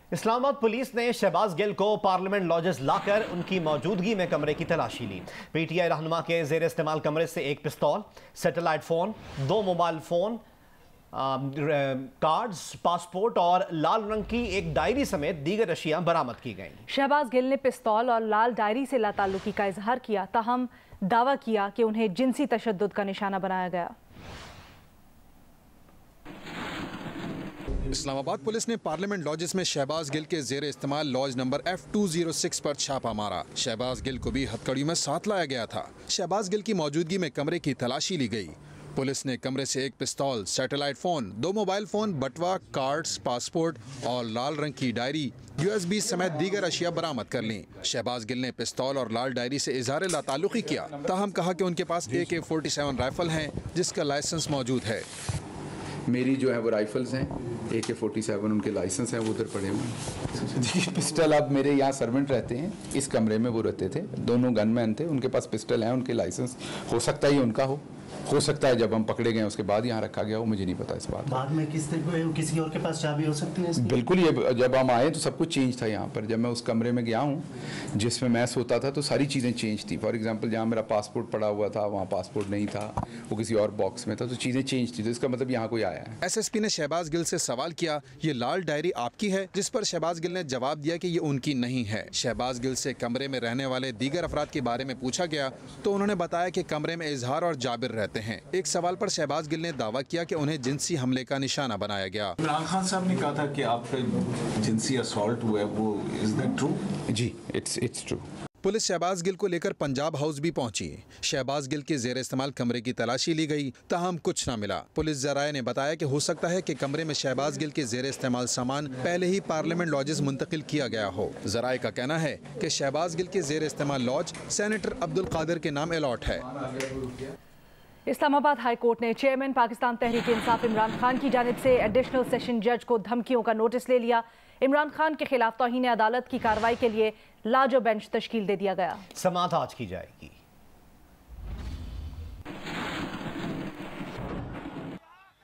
Islamabad police ने शहबाज गिल को parliament lodges लाकर उनकी मौजूदगी में कमरे की तलाशी ली। पीटीआई रहनुमा के जेर इस्तेमाल कमरे से एक पिस्तौल, satellite phone, 2 mobile phone, cards, passport और लाल रंग की एक डायरी समेत दीगर अशिया बरामद की गई। शहबाज गिल ने पिस्तौल और लाल डायरी से लाताल्लुकी का इजहार किया, ताहम दावा किया कि उन्हें जिनसी तशद्दुद का निशाना बनाया गया। इस्लामाबाद पुलिस ने पार्लियामेंट लॉजेस में शहबाज गिल के जेर इस्तेमाल लॉज नंबर F206 पर छापा मारा। शहबाज गिल को भी हथकड़ियों में साथ लाया गया था। शहबाज गिल की मौजूदगी में कमरे की तलाशी ली गई। पुलिस ने कमरे से एक पिस्तौल, सैटेलाइट फोन, 2 मोबाइल फोन, बटवा, कार्ड्स, पासपोर्ट और लाल रंग की डायरी, USB समेत दीगर अशिया बरामद कर ली। शहबाज गिल ने पिस्तौल और लाल डायरी से इजहार लाताल्लुकी किया, ताहम कहा कि उनके पास AK-47 राइफल है जिसका लाइसेंस मौजूद है। मेरी जो है वो राइफल्स हैं, AK-47 उनके लाइसेंस हैं, वो उधर पड़े हुए हैं। पिस्टल, अब मेरे यहाँ सर्वेंट रहते हैं, इस कमरे में वो रहते थे, दोनों गनमैन थे, उनके पास पिस्टल है, उनके लाइसेंस हो सकता है उनका हो सकता है जब हम पकड़े गए उसके बाद यहाँ रखा गया हो, मुझे नहीं पता इस बात। बाद में किसी और के पास चाबी हो सकती है? बिल्कुल, ये जब हम आए तो सब कुछ चेंज था यहाँ पर। जब मैं उस कमरे में गया हूँ जिसमें मैं सोता था तो सारी चीज़ें चेंज थी। फॉर एग्जांपल, जहाँ मेरा पासपोर्ट पड़ा हुआ था वहाँ पासपोर्ट नहीं था, वो किसी और बॉक्स में था, तो चीज़ें चेंज थी। तो इसका मतलब यहाँ कोई आया है। SSP ने शहबाज गिल से सवाल किया, ये लाल डायरी आपकी है? जिस पर शहबाज गिल ने जवाब दिया कि ये उनकी नहीं है। शहबाज गिल से कमरे में रहने वाले दीगर अफराद के बारे में पूछा गया तो उन्होंने बताया कि कमरे में इजहार और जाबिर रहते हैं। एक सवाल पर शहबाज गिल ने दावा किया कि उन्हें जिनसी हमले का निशाना बनाया गया। इमरान खान साहब ने कहा था कि आप पे जिनसी असॉल्ट हुआ है, वो इज दैट ट्रू? जी, it's true. Police Shahbaz Gill को लेकर पंजाब हाउस भी पहुंची। शहबाज गिल के जेर इस्तेमाल कमरे की तलाशी ली गई, ताहम कुछ न मिला। पुलिस जराये ने बताया कि हो सकता है कि कमरे में शहबाज गिल के जेर इस्तेमाल सामान पहले ही पार्लियामेंट लॉजेस मुंतकिल किया गया हो। जराये का कहना है कि शहबाज गिल के जेर इस्तेमाल लॉज सेनेटर अब्दुल कादिर के नाम अलॉट है। इस्लामाबाद हाई कोर्ट ने चेयरमैन पाकिस्तान तहरीक इंसाफ इमरान खान की जानिब से एडिशनल सेशन जज को धमकियों का नोटिस ले लिया। इमरान खान के खिलाफ तौहीन अदालत की कार्रवाई के लिए लाजो बेंच तश्कील दे दिया गया। समाअत आज की जाएगी।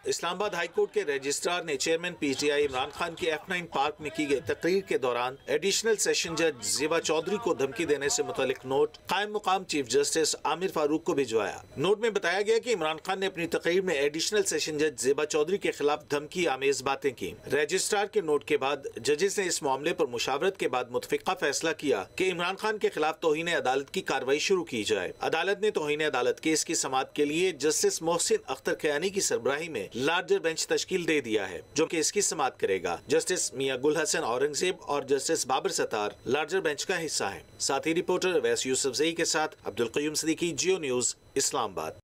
इस्लामाबाद हाई कोर्ट के रजिस्ट्रार ने चेयरमैन PTI इमरान खान की F9 पार्क में की गई तकरीर के दौरान एडिशनल सेशन जज ज़ेबा चौधरी को धमकी देने से मुतालिक नोट कायम मुकाम चीफ जस्टिस आमिर फारूक को भिजवाया। नोट में बताया गया कि इमरान खान ने अपनी तकरीर में एडिशनल सेशन जज ज़ेबा चौधरी के खिलाफ धमकी आमेज बातें की। रजिस्ट्रार के नोट के बाद जजेस ने इस मामले पर मुशावरत के बाद मुतफिका फैसला किया कि इमरान खान के खिलाफ तौहीन अदालत की कार्रवाई शुरू की जाए। अदालत ने तौहीन अदालत केस की समाअत के लिए जस्टिस मोहसिन अख्तर खयानी की सरबराही में लार्जर बेंच तश्कील दे दिया है, जो कि इसकी समाअत करेगा। जस्टिस मियां गुल हसन औरंगजेब और justice Babar Sattar larger bench का हिस्सा हैं। साथ ही रिपोर्टर अवैस यूसुफजई के साथ अब्दुल क़य्यूम सिद्दीकी, जियो न्यूज़, इस्लामाबाद।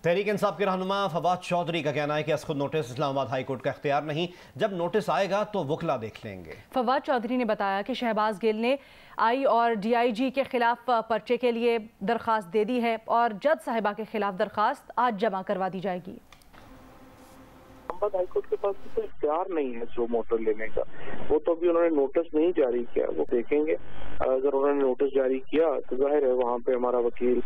तहरीक इंसाफ के रहनुमा फवाद चौधरी का कहना है कि खुद नोटिस इस्लामाबाद हाई कोर्ट का इख्तियार नहीं, जब नोटिस आएगा तो वकला देख लेंगे। फवाद चौधरी ने बताया कि शहबाज गिल ने आई और DIG के खिलाफ पर्चे के लिए दरख्वास्त दे दी है और जज साहिबा के खिलाफ दरख्वास्त आज जमा करवा दी जाएगी। हाई कोर्ट के पास तो इख्तियार नहीं है जो मोटर लेने का, वो तो अभी उन्होंने नोटिस नहीं जारी किया, वो देखेंगे। अगर उन्होंने नोटिस जारी किया तो जाहिर है वहाँ पे हमारा वकील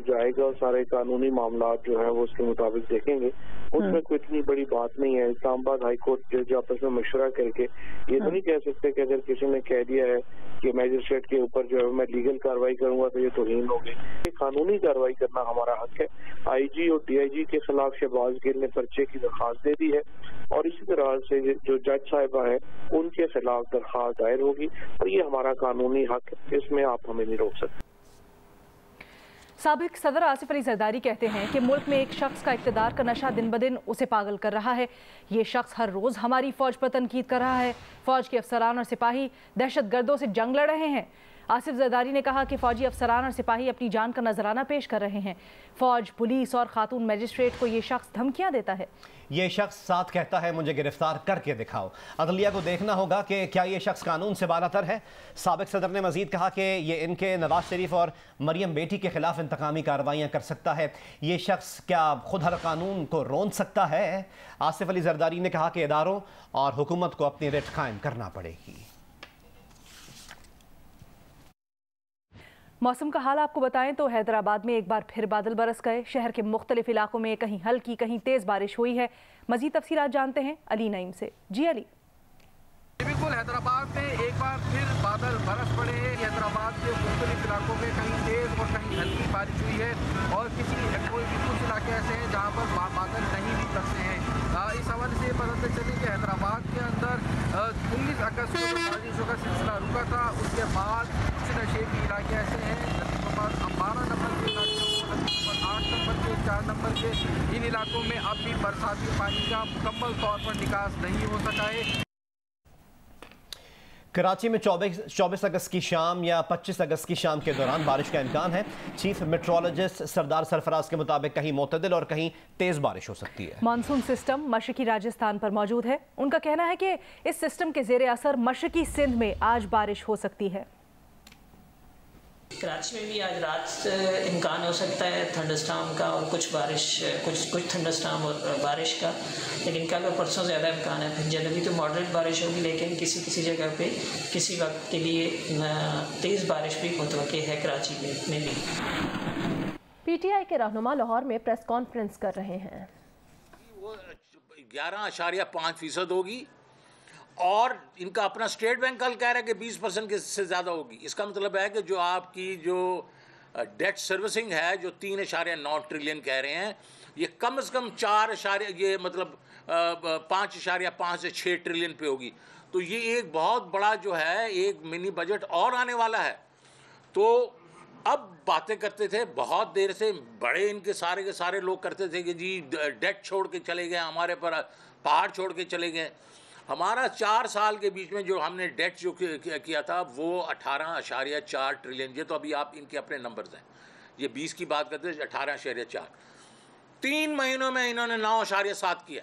जाएगा और सारे कानूनी मामला जो है वो उसके मुताबिक देखेंगे। उसमें कोई इतनी बड़ी बात नहीं है। इस्लामाबाद हाई कोर्ट जज आपस में मशवरा करके ये तो नहीं कह सकते कि अगर किसी ने कह दिया है कि मैजिस्ट्रेट के ऊपर जो है मैं लीगल कार्रवाई करूंगा तो ये तौहीन होगी। कानूनी कार्रवाई करना हमारा हक है। IG और DIG के खिलाफ शहबाज गिल ने पर्चे की दरख्वास्त दे दी है और इसी तरह से जो जज साहिबा है उनके खिलाफ दरख्वास्त दायर होगी और ये हमारा कानूनी हक है, इसमें आप हमें नहीं रोक सकते। साबिक सदर आसिफ अली जरदारी कहते हैं कि मुल्क में एक शख्स का इक़्तिदार का नशा दिन ब दिन उसे पागल कर रहा है। ये शख्स हर रोज़ हमारी फ़ौज पर तनकीद कर रहा है। फ़ौज के अफसरान और सिपाही दहशत गर्दों से जंग लड़ रहे हैं। आसिफ जरदारी ने कहा कि फ़ौजी अफसरान और सिपाही अपनी जान का नजराना पेश कर रहे हैं। फ़ौज, पुलिस और खातून मजिस्ट्रेट को ये शख्स धमकियाँ देता है। ये शख्स साथ कहता है मुझे गिरफ्तार करके दिखाओ। अदलिया को देखना होगा कि क्या ये शख्स कानून से बालातर है। साबिक सदर ने मजीद कहा कि ये इनके नवाज शरीफ और मरियम बेटी के खिलाफ इंतकामी कार्रवाइयाँ कर सकता है। ये शख्स क्या खुद हर कानून को रोंद सकता है। आसिफ अली जरदारी ने कहा कि इदारों और हुकूमत को अपनी रेट कायम करना पड़ेगी। मौसम का हाल आपको बताएं तो हैदराबाद में एक बार फिर बादल बरस गए। शहर के मुख्तलिफ इलाकों में कहीं हल्की कहीं तेज बारिश हुई है। मजीद तफसीलात जानते हैं अली नईम से। जी अली। बिल्कुल हैदराबाद में एक बार फिर बादल बरस पड़े हैं। हैदराबाद के मुख्तलिफ इलाकों में कहीं तेज और कहीं हल्की बारिश हुई है और कुछ इलाके ऐसे हैं जहाँ पर बादल नहीं भी बरसे हैं। इस हवाले से पता चले कि हैदराबाद के अंदर 19 अगस्त को बारिशों का सिलसिला रुका था। उसके बाद कुछ नशेबी इलाके ऐसे हैं 12 नंबर के इलाके, 8 नंबर के, 4 नंबर के, इन इलाकों में अब भी बरसाती पानी का मुकम्मल तौर पर निकास नहीं हो सका है। कराची में 24 अगस्त की शाम या 25 अगस्त की शाम के दौरान बारिश का इम्कान है। चीफ मेट्रोलॉजिस्ट सरदार सरफराज के मुताबिक कहीं मोतदिल और कहीं तेज बारिश हो सकती है। मानसून सिस्टम मशरकी राजस्थान पर मौजूद है। उनका कहना है कि इस सिस्टम के जेर असर मशरकी सिंध में आज बारिश हो सकती है। कराची में भी आज रात इम्कान हो सकता है थंडरस्टॉर्म का और कुछ बारिश, कुछ थंडरस्टॉर्म और बारिश का, लेकिन कल और परसों ज़्यादा इम्कान है। फिर जनरली तो मॉडरेट बारिश होगी, लेकिन किसी जगह पे किसी वक्त के लिए तेज़ बारिश भी मुतवक्किल है कराची में भी। PTI के रहनुमा लाहौर में प्रेस कॉन्फ्रेंस कर रहे हैं। वो 11.5% होगी और इनका अपना स्टेट बैंक कल कह रहा है कि 20% से ज़्यादा होगी। इसका मतलब है कि जो आपकी जो डेट सर्विसिंग है जो 3.9 ट्रिलियन कह रहे हैं, ये कम से कम 5.5 से 6 ट्रिलियन पे होगी। तो ये एक बहुत बड़ा जो है एक मिनी बजट और आने वाला है। तो अब बातें करते थे बहुत देर से, बड़े इनके सारे के सारे लोग करते थे कि जी डेट छोड़ के चले गए, हमारे पर पहाड़ छोड़ के चले गए। हमारा 4 साल के बीच में जो हमने डेट जो किया था वो 18.4 ट्रिलियन। ये तो अभी आप इनके अपने नंबर्स हैं, ये 20 की बात करते हैं, 18.4। 3 महीनों में इन्होंने 9.7 किया।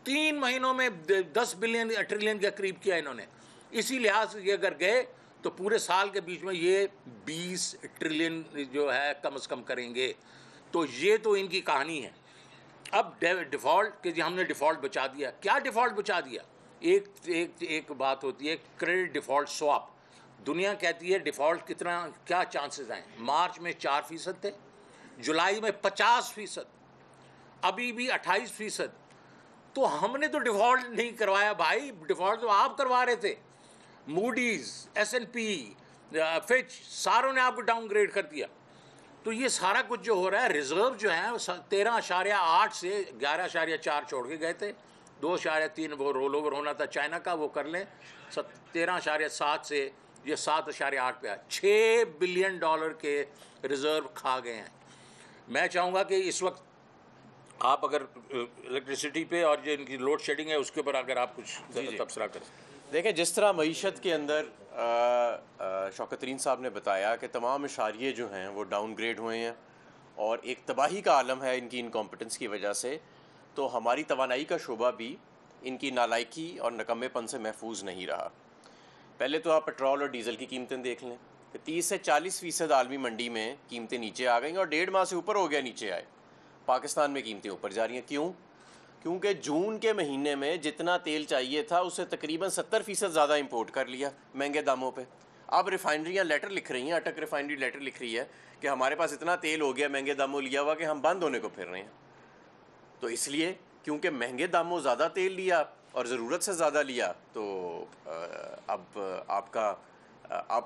3 महीनों में 10 ट्रिलियन के करीब किया इन्होंने। इसी लिहाज से ये अगर गए तो पूरे साल के बीच में ये 20 ट्रिलियन जो है कम से कम करेंगे। तो ये तो इनकी कहानी है। अब डिफ़ॉल्ट कि जी हमने डिफ़ॉल्ट बचा दिया। क्या डिफ़ॉल्ट बचा दिया? एक बात होती है क्रेडिट डिफ़ॉल्ट स्वैप। दुनिया कहती है डिफ़ॉल्ट क्या चांसेस हैं। मार्च में 4% थे, जुलाई में 50%, अभी भी 28%। तो हमने तो डिफ़ॉल्ट नहीं करवाया भाई, डिफ़ॉल्ट तो आप करवा रहे थे। मूडीज़, S&P, फिच, सारों ने आपको डाउनग्रेड कर दिया। तो ये सारा कुछ जो हो रहा है, रिज़र्व जो है 13.8 से 11.4 छोड़ के गए थे। 2.3 वो रोल ओवर होना था चाइना का, वो कर लें। 13.7 से ये 7.8 पे आया। $6 बिलियन के रिज़र्व खा गए हैं। मैं चाहूँगा कि इस वक्त आप अगर इलेक्ट्रिसिटी पे और जो इनकी लोड शेडिंग है उसके ऊपर अगर आप कुछ तबसरा करें। देखें, जिस तरह मईशत के अंदर शौकत तरीन साहब ने बताया कि तमाम इशारिये जो हैं वो डाउनग्रेड हुए हैं और एक तबाही का आलम है इनकी इनकॉम्पिटेंस की वजह से, तो हमारी तवानाई का शोबा भी इनकी नालायकी और नकम्मेपन से महफूज नहीं रहा। पहले तो आप पेट्रोल और डीज़ल की कीमतें देख लें कि 30 से 40% आलमी मंडी में कीमतें नीचे आ गई और 1.5 माह से ऊपर हो गया नीचे आए। पाकिस्तान में कीमतें ऊपर जा रही हैं। क्यों? क्योंकि जून के महीने में जितना तेल चाहिए था उससे तकरीबन 70% ज़्यादा इंपोर्ट कर लिया महंगे दामों पे। अब रिफाइनरियाँ लेटर लिख रही हैं, अटक रिफाइनरी लेटर लिख रही है कि हमारे पास इतना तेल हो गया महंगे दामों लिया हुआ कि हम बंद होने को फिर रहे हैं। तो इसलिए क्योंकि महंगे दामों ज़्यादा तेल लिया और ज़रूरत से ज़्यादा लिया, तो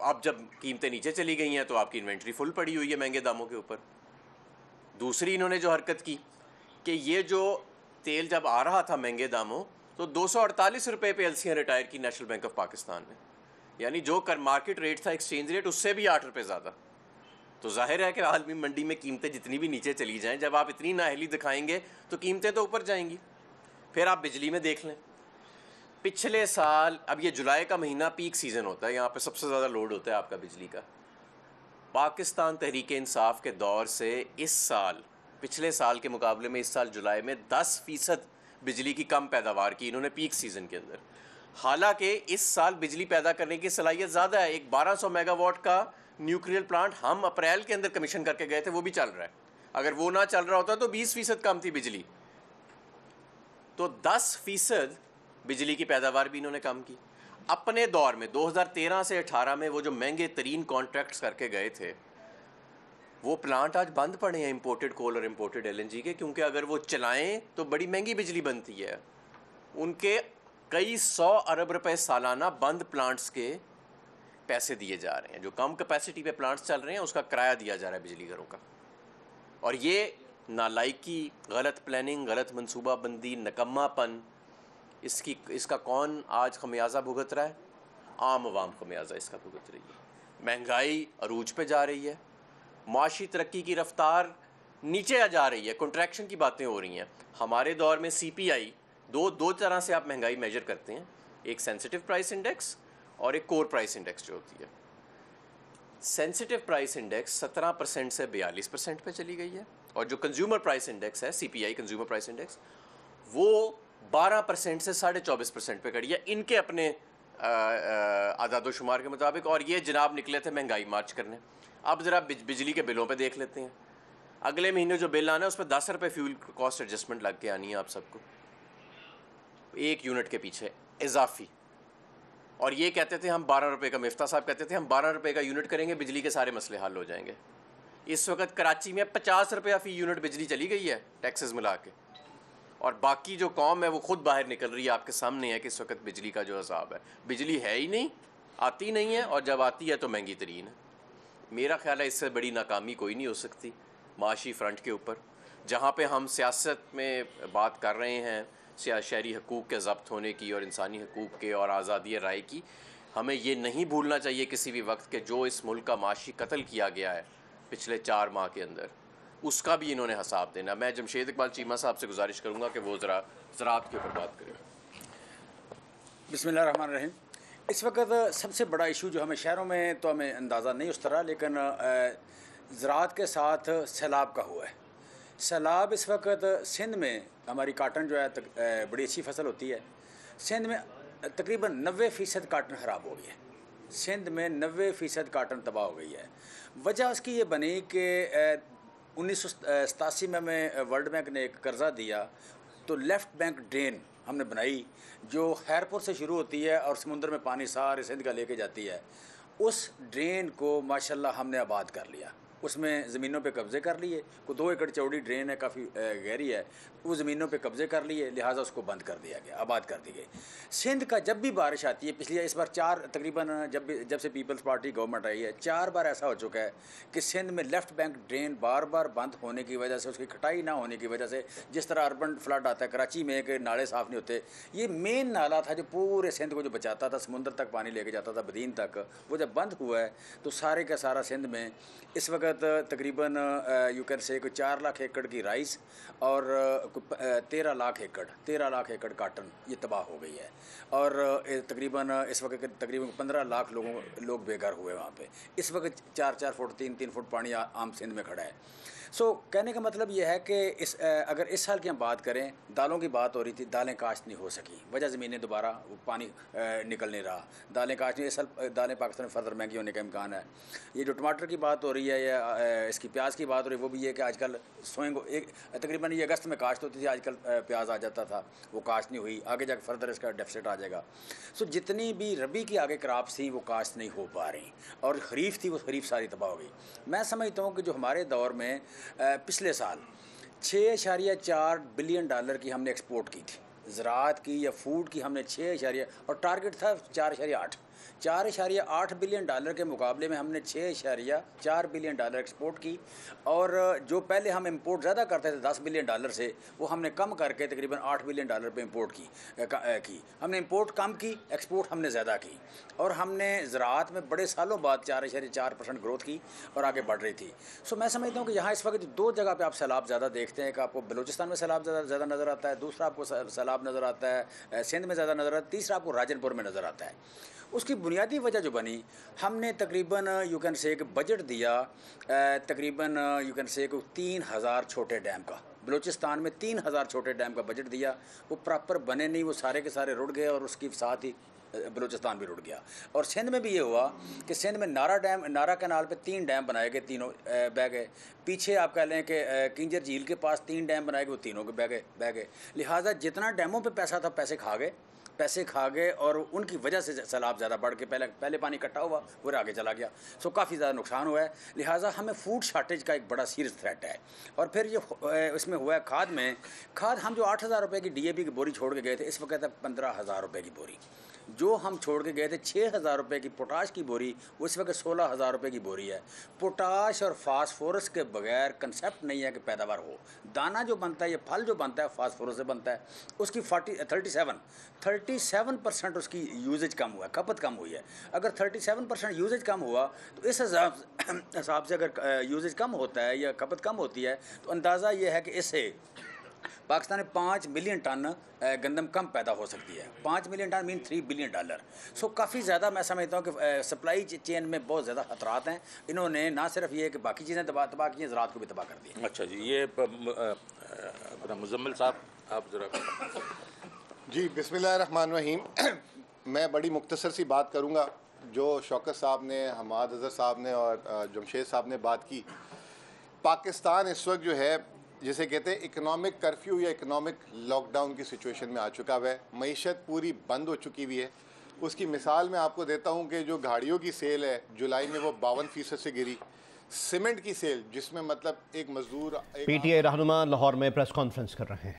अब जब कीमतें नीचे चली गई हैं तो आपकी इन्वेंट्री फुल पड़ी हुई है महंगे दामों के ऊपर। दूसरी इन्होंने जो हरकत की कि ये जो तेल जब आ रहा था महंगे दामों तो 248 रुपये पे एलसीआर रिटायर की नेशनल बैंक ऑफ पाकिस्तान ने, यानी जो कर मार्केट रेट था एक्सचेंज रेट उससे भी 8 रुपये ज़्यादा। तो जाहिर है कि आलमी मंडी में कीमतें जितनी भी नीचे चली जाएं, जब आप इतनी नाअहली दिखाएंगे तो कीमतें तो ऊपर जाएंगी। फिर आप बिजली में देख लें, पिछले साल, अब ये जुलाई का महीना पीक सीज़न होता है, यहाँ पे सबसे ज़्यादा लोड होता है आपका बिजली का। पाकिस्तान तहरीक इंसाफ के दौर से इस साल पिछले साल के मुकाबले में इस साल जुलाई में 10% बिजली की कम पैदावार की इन्होंने पीक सीज़न के अंदर। हालांकि इस साल बिजली पैदा करने की सलाहियत ज़्यादा है। एक 1200 मेगावाट का न्यूक्लियर प्लांट हम अप्रैल के अंदर कमीशन करके गए थे, वो भी चल रहा है। अगर वो ना चल रहा होता तो 20% कम थी बिजली। तो 10% बिजली की पैदावार भी इन्होंने कम की। अपने दौर में 2013 से 18 में वो जो महंगे तरीन कॉन्ट्रैक्ट्स करके गए थे, वो प्लांट आज बंद पड़े हैं इंपोर्टेड कोल और इंपोर्टेड LNG के, क्योंकि अगर वो चलाएं तो बड़ी महंगी बिजली बनती है। उनके कई 100 अरब रुपए सालाना बंद प्लांट्स के पैसे दिए जा रहे हैं। जो कम कैपेसिटी पे प्लांट्स चल रहे हैं उसका किराया दिया जा रहा है बिजली घरों का। और ये नालायकी, गलत प्लानिंग, गलत मनसूबाबंदी, नकम्मापन, इसका कौन आज खमियाजा भुगत रहा है? आम आवाम खमियाजा इसका भुगत रही है। महंगाई अरूज पे जा रही है, माशी तरक्की की रफ्तार नीचे जा रही है, कंट्रैक्शन की बातें हो रही हैं। हमारे दौर में CPI दो तरह से आप महंगाई मेजर करते हैं, एक सेंसिटिव प्राइस इंडेक्स और एक कोर प्राइस इंडेक्स जो होती है। सेंसिटिव प्राइस इंडेक्स 17% से 42% पे चली गई है और जो कंज्यूमर प्राइस इंडेक्स है CPI कंज्यूमर प्राइस इंडेक्स वो 12% से 24.5% पे खड़ी है इनके अपने आदादो शुमार के मुताबिक। और ये जनाब निकले थे महंगाई मार्च करने। अब ज़रा बिजली के बिलों पे देख लेते हैं। अगले महीने जो बिल आना है उस पर 10 रुपये फ्यूल कॉस्ट एडजस्टमेंट लग के आनी है आप सबको, 1 यूनिट के पीछे इजाफी। और ये कहते थे हम 12 रुपये का, मिफ्ता साहब कहते थे हम 12 रुपये का यूनिट करेंगे, बिजली के सारे मसले हल हो जाएंगे। इस वक्त कराची में 50 रुपया फ़ी यूनिट बिजली चली गई है टैक्सेस मिला के। और बाकी जो कौम है वो खुद बाहर निकल रही है, आपके सामने है कि इस वक्त बिजली का जो हिसाब है। बिजली है ही नहीं, आती नहीं है, और जब आती है तो महंगी तरीन है। मेरा ख्याल है इससे बड़ी नाकामी कोई नहीं हो सकती माशी फ्रंट के ऊपर। जहाँ पे हम सियासत में बात कर रहे हैं शहरी हकूक़ के ज़ब्त होने की और इंसानी हकूक़ के और आज़ादी राय की, हमें ये नहीं भूलना चाहिए किसी भी वक्त के जो इस मुल्क का माशी कत्ल किया गया है पिछले 4 माह के अंदर, उसका भी इन्होंने हिसाब देना। मैं जमशेद इकबाल चीमा साहब से गुजारिश करूँगा कि वो ज़रा ज़राअत के ऊपर बात करें। बिस्मिल्लाहिर्रहमानिर्रहीम। इस वक्त सबसे बड़ा इशू जो हमें शहरों में तो हमें अंदाज़ा नहीं उस तरह, लेकिन ज़राअत के साथ सैलाब का हुआ है। सैलाब इस वक्त सिंध में हमारी काटन जो है बड़ी अच्छी फसल होती है। सिंध में तकरीबन 90% काटन ख़राब हो गई है। सिंध में 90% काटन तबाह हो गई है। वजह उसकी ये बनी कि 1987 में हमें वर्ल्ड बैंक ने एक कर्ज़ा दिया, तो लेफ़्ट बैंक ड्रेन हमने बनाई जो खैरपुर से शुरू होती है और समुद्र में पानी सारे सिंध का लेके जाती है। उस ड्रेन को माशाल्लाह हमने आबाद कर लिया, उसमें ज़मीनों पे कब्ज़े कर लिए। को 2 एकड़ चौड़ी ड्रेन है, काफ़ी गहरी है, वो ज़मीनों पे कब्ज़े कर लिए, लिहाजा उसको बंद कर दिया गया, आबाद कर दी गई। सिंध का जब भी बारिश आती है, पिछली इस बार 4 तकरीबन जब से पीपल्स पार्टी गवर्नमेंट आई है 4 बार ऐसा हो चुका है कि सिंध में लेफ़्ट बैंक ड्रेन बार बार बंद होने की वजह से, उसकी खटाई ना होने की वजह से, जिस तरह अर्बन फ्लड आता है कराची में कि नाले साफ़ नहीं होते, ये मेन नाला था जो पूरे सिंध को जो बचाता था, समुंदर तक पानी लेके जाता था, बदीन तक, वो जब बंद हुआ है तो सारे का सारा सिंध में इस वक्त तकरीबन यू कैन से 4 लाख एकड़ की राइस और 13 लाख एकड़ काटन ये तबाह हो गई है। और तकरीबन इस वक्त तकरीबन 15 लाख लोग बेघर हुए वहाँ पे। इस वक्त 4-4 फुट 3-3 फुट पानी आम सिंध में खड़ा है। कहने का मतलब ये है कि अगर इस साल की हम बात करें, दालों की बात हो रही थी, दालें काश्त नहीं हो सकी, वजह ज़मीनें दोबारा पानी निकल नहीं रहा, दालें काश्त नहीं। इस साल दालें पाकिस्तान में फर्दर महंगी होने का इम्कान है। ये जो टमाटर की बात हो रही है या इसकी प्याज की बात हो रही है, वो भी ये कि आजकल तकरीबन ये अगस्त में काश्त होती थी, आजकल प्याज आ जाता था, वो काश्त नहीं हुई, आगे जाकर फर्दर इसका डेफिसिट आ जाएगा। जितनी भी रबी की आगे क्रॉप्स थी वो काश्त नहीं हो पा रही, और खरीफ थी वो खरीफ सारी तबाह हो गई। मैं समझता हूँ कि जो हमारे दौर में पिछले साल 6.4 बिलियन डॉलर की हमने एक्सपोर्ट की थी, ज़राअत की या फूड की हमने 6 और टारगेट था 4.8 बिलियन डॉलर के मुकाबले में हमने 6.4 बिलियन डॉलर एक्सपोर्ट की। और जो पहले हम इंपोर्ट ज़्यादा करते थे 10 बिलियन डॉलर से, वो हमने कम करके तकरीबन 8 बिलियन डॉलर पे इंपोर्ट की। हमने इंपोर्ट कम की, एक्सपोर्ट हमने ज़्यादा की, और हमने ज़राअत में बड़े सालों बाद 4.4% ग्रोथ की और आगे बढ़ रही थी। मैं समझता हूँ कि यहाँ इस वक्त 2 जगह पर आप सैलाब ज़्यादा देखते हैं। कि आपको बलूचिस्तान में सैलाब ज़्यादा नज़र आता है, दूसरा आपको सैलाब नज़र आता है सिंध में ज़्यादा नज़र आता है, तीसरा आपको राजनपुर में नज़र आता है। उसकी बुनियादी वजह जो बनी, हमने तकरीबन यू कैन से एक बजट दिया तकरीबन यू कैन से 3000 छोटे डैम का। बलूचिस्तान में 3000 छोटे डैम का बजट दिया, वो प्रॉपर बने नहीं, वो सारे के सारे रुड़ गए, और उसके साथ ही बलूचिस्तान भी रुड़ गया। और सिंध में भी ये हुआ कि सिंध में नारा कैनाल पे 3 डैम बनाए गए, तीनों बह गए। पीछे आप कह लें कि किंजर झील के पास 3 डैम बनाए गए, वो तीनों के बह गए। लिहाजा जितना डैमों पे पैसा था पैसे खा गए, पैसे खा गए और उनकी वजह से सैलाब ज़्यादा बढ़ के पहले पानी इकट्ठा हुआ फिर आगे चला गया। सो काफ़ी ज़्यादा नुकसान हुआ है। लिहाजा हमें फूड शार्टेज का एक बड़ा सीरियस थ्रेट है। और फिर ये इसमें हुआ है खाद हम जो 8,000 रुपये की DAP की बोरी छोड़ के गए थे, इस वक्त है 15,000 रुपये की बोरी। जो हम छोड़ के गए थे 6,000 रुपये की पोटाश की बोरी, उस वक्त 16,000 रुपये की बोरी है। पोटाश और फास्फोरस के बगैर कंसेप्ट नहीं है कि पैदावार हो। दाना जो बनता है, ये फल जो बनता है, फास्फोरस से बनता है। उसकी 37% उसकी यूजेज कम हुआ है, खपत कम हुई है। अगर 37% यूजेज कम हुआ तो इस हिसाब से अगर यूजेज कम होता है या खपत कम होती है तो अंदाज़ा ये है कि इससे पाकिस्तान में 5 मिलियन टन गंदम कम पैदा हो सकती है। 5 मिलियन टन मीन $3 बिलियन। सो काफ़ी ज़्यादा मैं समझता हूँ कि सप्लाई चेन में बहुत ज़्यादा खतरात हैं। इन्होंने ना सिर्फ ये कि बाकी चीज़ें तबाह की हैं, ज़राअत को भी तबाह कर दी। अच्छा जी, ये अपना मुजम्मिल साहब आप ज़रा। जी बिस्मिल्लाहिर्रहमानिर्रहीम। मैं बड़ी मुख्तसर सी बात करूँगा। जो शौकत साहब ने, हमाद अज़हर साहब ने और जमशेद साहब ने बात की, पाकिस्तान इस वक्त जो है जिसे कहते हैं इकनॉमिक कर्फ्यू या इकनॉमिक लॉकडाउन की सिचुएशन में आ चुका हुआ है। मईशत पूरी बंद हो चुकी हुई है। उसकी मिसाल मैं आपको देता हूँ कि जो गाड़ियों की सेल है जुलाई में वो 52% से गिरी। सीमेंट की सेल जिसमें मतलब एक मजदूर PTI रहनुमा लाहौर में प्रेस कॉन्फ्रेंस कर रहे हैं।